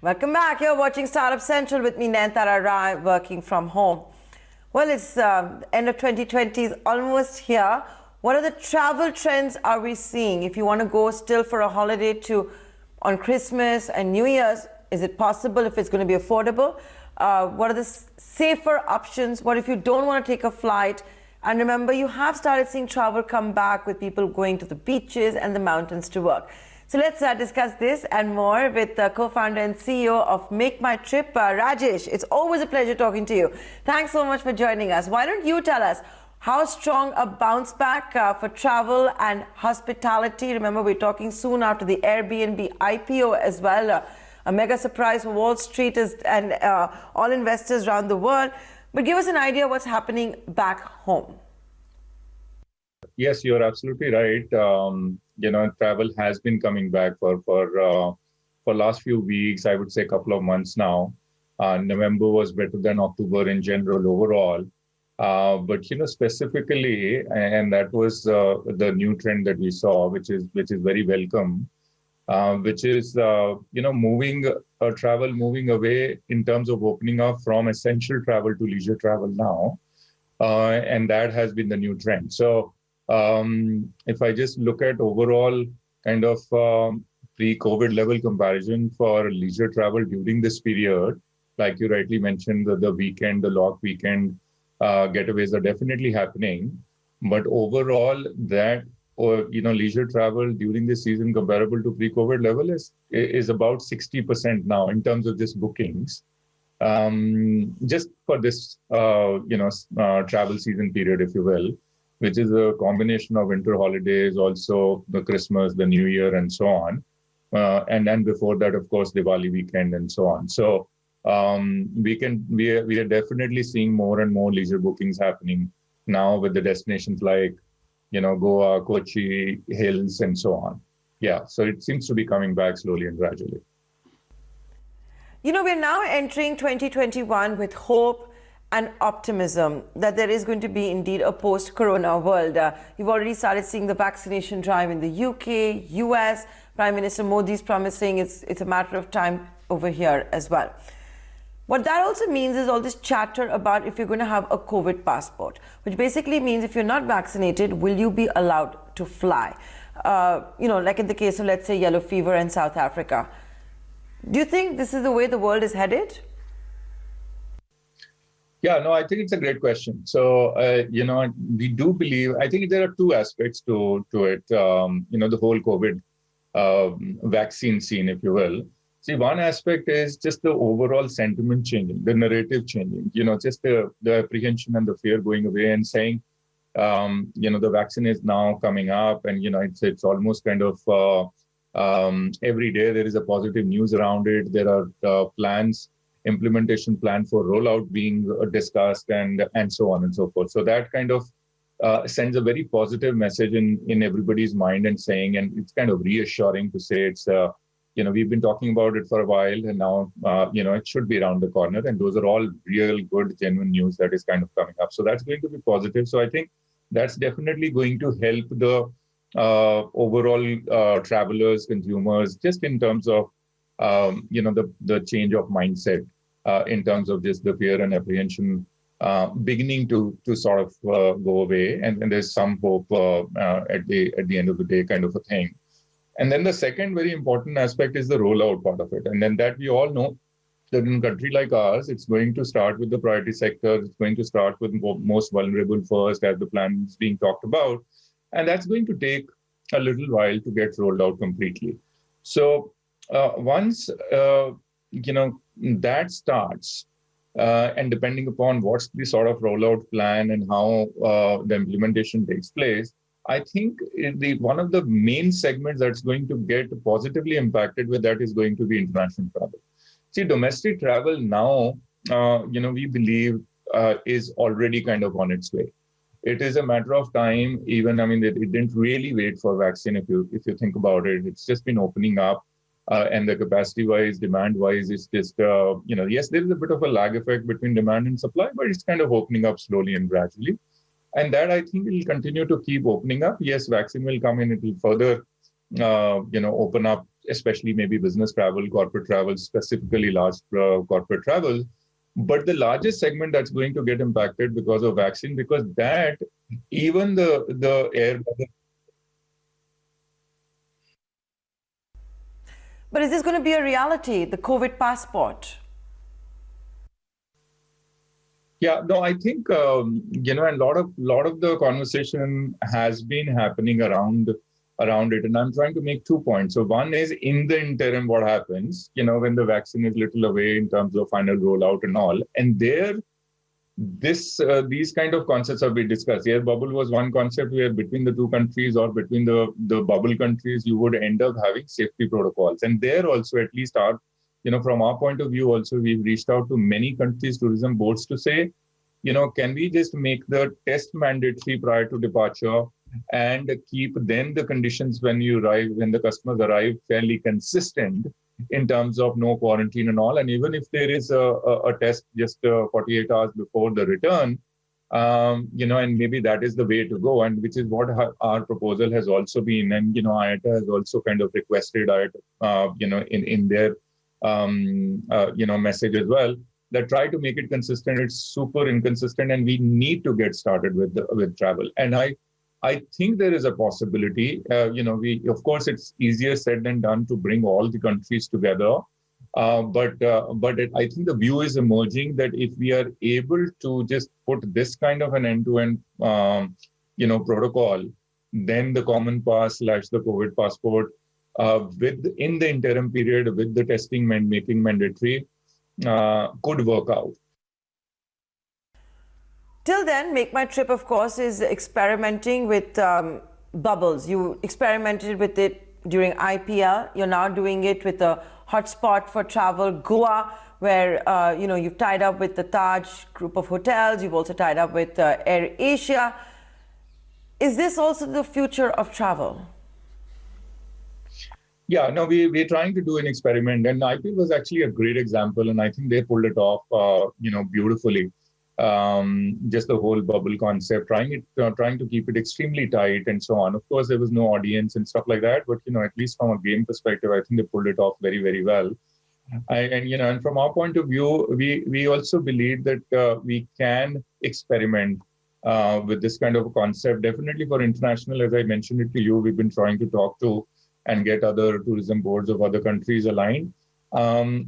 Welcome back. You're watching Startup Central with me, Nayantara, working from home. Well, it's end of 2020 is almost here. What are the travel trends are we seeing? If you want to go still for a holiday on Christmas and New Year's, is it possible if it's going to be affordable? What are the safer options? What if you don't want to take a flight? And remember, you have started seeing travel come back with people going to the beaches and the mountains to work. So let's discuss this and more with the co-founder and CEO of MakeMyTrip, Rajesh. It's always a pleasure talking to you. Thanks so much for joining us. Why don't you tell us how strong a bounce back for travel and hospitality? Remember, we're talking soon after the Airbnb IPO as well. A mega surprise for Wall Street and all investors around the world. But give us an idea what's happening back home. Yes, you're absolutely right. Travel has been coming back for last few weeks. I would say a couple of months now. November was better than October in general overall. But specifically, and that was the new trend that we saw, which is very welcome. Which is travel moving away in terms of opening up from essential travel to leisure travel now, and that has been the new trend. So if I just look at overall kind of pre-COVID level comparison for leisure travel during this period, like you rightly mentioned, the weekend, the long weekend getaways are definitely happening, but overall that leisure travel during this season comparable to pre-COVID level is about 60% now in terms of just bookings, just for this travel season period, if you will, which is a combination of winter holidays, also the Christmas, the New Year, and so on, and then before that, of course, Diwali weekend and so on. So we are definitely seeing more and more leisure bookings happening now with the destinations like Goa, Kochi, hills, and so on. Yeah, so it seems to be coming back slowly and gradually. We're now entering 2021 with hope and optimism that there is going to be indeed a post-corona world. You've already started seeing the vaccination drive in the UK, US. Prime Minister Modi is promising it's a matter of time over here as well. What that also means is all this chatter about if you're going to have a COVID passport, which basically means if you're not vaccinated, will you be allowed to fly? Like in the case of, let's say, yellow fever in South Africa. Do you think this is the way the world is headed? Yeah, no, I think it's a great question. So, we do believe, I think there are two aspects to it, the whole COVID vaccine scene, if you will. See, one aspect is just the overall sentiment changing, the narrative changing, just the apprehension and the fear going away and saying, the vaccine is now coming up and, it's almost kind of every day there is a positive news around it. There are implementation plan for rollout being discussed and so on and so forth. So that kind of sends a very positive message in everybody's mind and saying, and it's kind of reassuring to say it's, we've been talking about it for a while and now, it should be around the corner. And those are all real good, genuine news that is kind of coming up. So that's going to be positive. So I think that's definitely going to help the overall travelers, consumers, just in terms of, the change of mindset in terms of just the fear and apprehension beginning to sort of go away. And there's some hope at the end of the day kind of a thing. And then the second very important aspect is the rollout part of it. And then that we all know that in a country like ours, it's going to start with the priority sector. It's going to start with most vulnerable first as the plan is being talked about. And that's going to take a little while to get rolled out completely. So once, that starts, and depending upon what's the sort of rollout plan and how the implementation takes place, I think one of the main segments that's going to get positively impacted with that is going to be international travel. See, domestic travel now, we believe is already kind of on its way. It is a matter of time. Even, it didn't really wait for vaccine. If you think about it, it's just been opening up, and the capacity-wise, demand-wise, it's just yes, there is a bit of a lag effect between demand and supply, but it's kind of opening up slowly and gradually. And that I think will continue to keep opening up. Yes, vaccine will come in, it will further open up, especially maybe business travel, corporate travel, specifically large corporate travel. But the largest segment that's going to get impacted because of vaccine, because that even the air. But is this going to be a reality, the COVID passport? Yeah, no, I think a lot of the conversation has been happening around it, and I'm trying to make 2 points. So one is in the interim, what happens, when the vaccine is little away in terms of final rollout and all, and these kind of concepts have been discussed. Air bubble was one concept where between the two countries or between the bubble countries, you would end up having safety protocols, and there also at least from our point of view, also, we've reached out to many countries' tourism boards to say, can we just make the test mandatory prior to departure and keep then the conditions when the customers arrive, fairly consistent in terms of no quarantine and all. And even if there is a test just 48 hours before the return, and maybe that is the way to go, and which is what our proposal has also been. And, IATA has also kind of requested in their message as well, that try to make it consistent. It's super inconsistent, and we need to get started with travel. And I think there is a possibility. Of course, it's easier said than done to bring all the countries together. But I think the view is emerging that if we are able to just put this kind of an end-to-end, protocol, then the common pass / the COVID passport, in the interim period with the testing making mandatory, could work out. Till then, MakeMyTrip, of course, is experimenting with bubbles. You experimented with it during IPL. You're now doing it with a hotspot for travel, Goa, where you've tied up with the Taj group of hotels. You've also tied up with Air Asia. Is this also the future of travel? Yeah, no, we're trying to do an experiment, and IPL was actually a great example, and I think they pulled it off, beautifully. Just the whole bubble concept, trying to keep it extremely tight and so on. Of course, there was no audience and stuff like that, but at least from a game perspective, I think they pulled it off very, very well. And from our point of view, we also believe that we can experiment with this kind of a concept. Definitely for international, as I mentioned it to you, we've been trying to talk to and get other tourism boards of other countries aligned,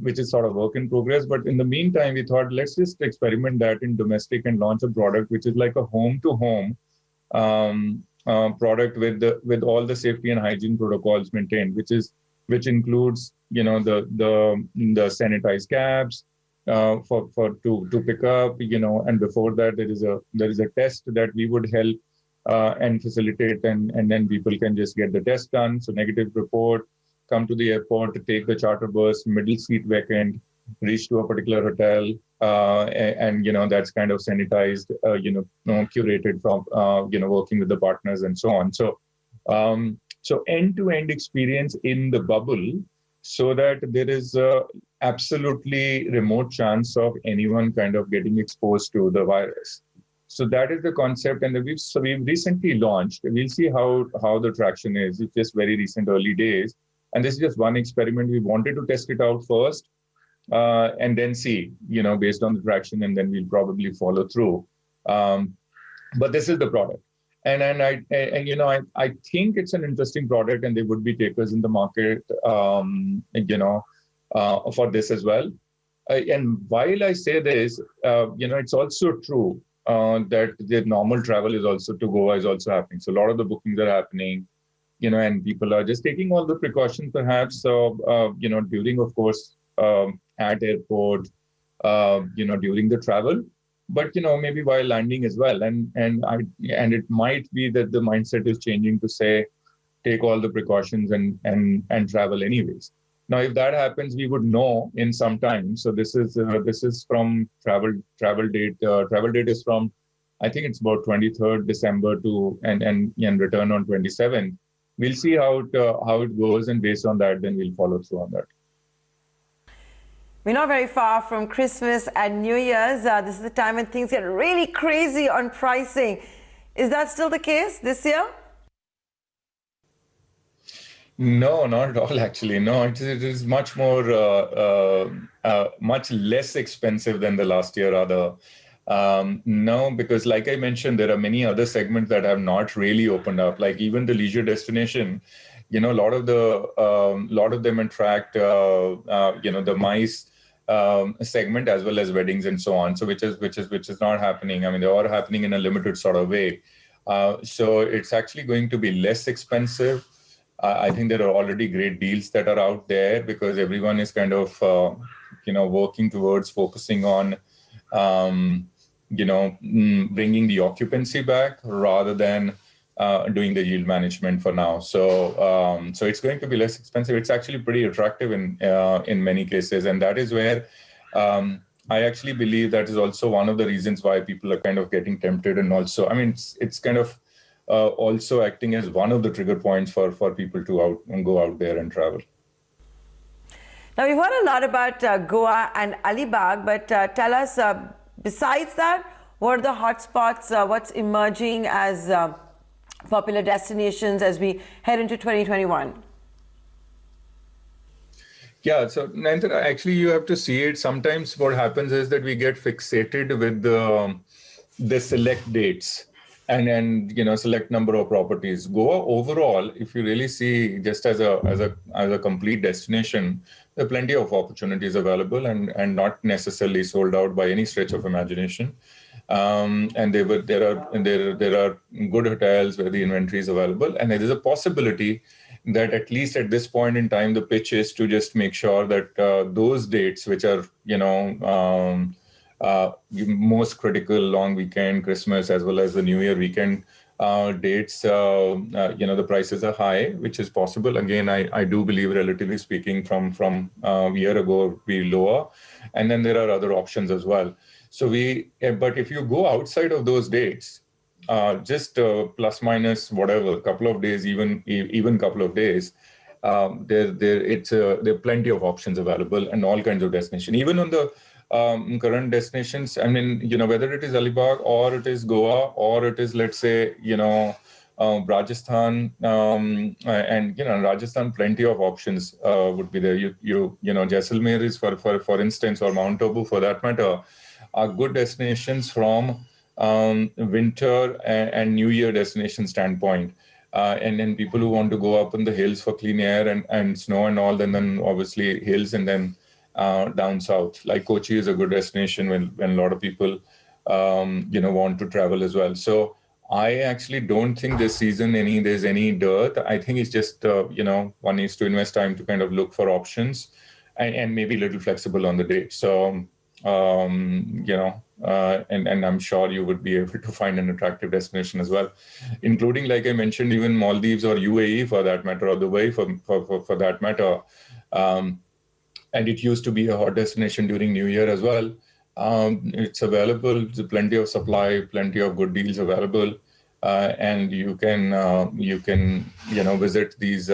which is sort of work in progress. But in the meantime, we thought, let's just experiment that in domestic and launch a product which is like a home-to-home product with all the safety and hygiene protocols maintained, which includes the sanitized cabs to pick up, and before that there is a test that we would help and facilitate, and then people can just get the test done. So negative report, come to the airport, take the charter bus, middle seat vacant, reach to a particular hotel, and that's kind of sanitized, curated from working with the partners and so on. So end-to-end experience in the bubble, so that there is a absolutely remote chance of anyone kind of getting exposed to the virus. So that is the concept, and we've recently launched. We'll see how the traction is. It's just very recent, early days, and this is just one experiment. We wanted to test it out first, and then see, based on the traction, and then we'll probably follow through. But this is the product, and I think it's an interesting product, and there would be takers in the market, for this as well. And while I say this, it's also true. That the normal travel is also to Goa is also happening. So a lot of the bookings are happening, and people are just taking all the precautions perhaps, during, of course, at airport, during the travel, but, maybe while landing as well. And it might be that the mindset is changing to say, take all the precautions and travel anyways. Now, if that happens, we would know in some time. So this is from travel date. Travel date is from, I think it's about 23rd December and return on 27th. We'll see how it goes, and based on that, then we'll follow through on that. We're not very far from Christmas and New Year's. This is the time when things get really crazy on pricing. Is that still the case this year? No, not at all, actually. No, it is much more, much less expensive than the last year, rather. No, because like I mentioned, there are many other segments that have not really opened up. Like even the leisure destination, a lot of them attract, the MICE segment as well as weddings and so on. So which is not happening. I mean, they are happening in a limited sort of way. So it's actually going to be less expensive. I think there are already great deals that are out there because everyone is kind of, working towards focusing on, bringing the occupancy back rather than doing the yield management for now. So it's going to be less expensive. It's actually pretty attractive in many cases, and that is where I actually believe that is also one of the reasons why people are kind of getting tempted, and also, I mean, it's kind of also acting as one of the trigger points for people to go out there and travel. Now, we've heard a lot about Goa and Alibag, but tell us, besides that, what are the hotspots, what's emerging as popular destinations as we head into 2021? Yeah, so Nayantara, actually, you have to see it. Sometimes what happens is that we get fixated with the select dates and select number of properties. Goa overall, if you really see just as a complete destination, there are plenty of opportunities available and not necessarily sold out by any stretch of imagination. And there are good hotels where the inventory is available, and there is a possibility that at least at this point in time, the pitch is to just make sure that those dates, which are most critical, long weekend, Christmas, as well as the New Year weekend dates, the prices are high, which is possible. Again, I do believe, relatively speaking, from a year ago, be lower. And then there are other options as well. So but if you go outside of those dates, just plus minus whatever, couple of days, even couple of days, there are plenty of options available and all kinds of destinations. Even on the current destinations, I mean, whether it is Alibag or it is Goa or it is, let's say, Rajasthan, and Rajasthan, plenty of options would be there. Jaisalmer is for instance, or Mount Abu for that matter, are good destinations from winter and New Year destination standpoint. And then people who want to go up in the hills for clean air and snow and all, and then obviously hills and then down south. Like Kochi is a good destination when a lot of people, want to travel as well. So I actually don't think this season there's any dearth. I think it's just, one needs to invest time to kind of look for options and maybe a little flexible on the date. So, and I'm sure you would be able to find an attractive destination as well, including, like I mentioned, even Maldives or UAE for that matter, or Dubai for that matter. And it used to be a hot destination during New Year as well. It's available. There's plenty of supply, plenty of good deals available, and you can visit these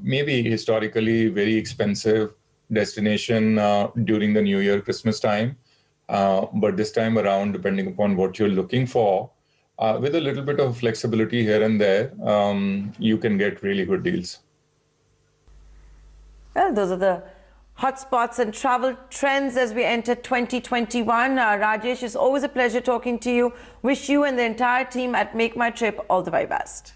maybe historically very expensive destination during the New Year, Christmas time. But this time around, depending upon what you're looking for, with a little bit of flexibility here and there, you can get really good deals. Well, those are the hotspots and travel trends as we enter 2021. Rajesh, it's always a pleasure talking to you. Wish you and the entire team at Make My Trip all the very best.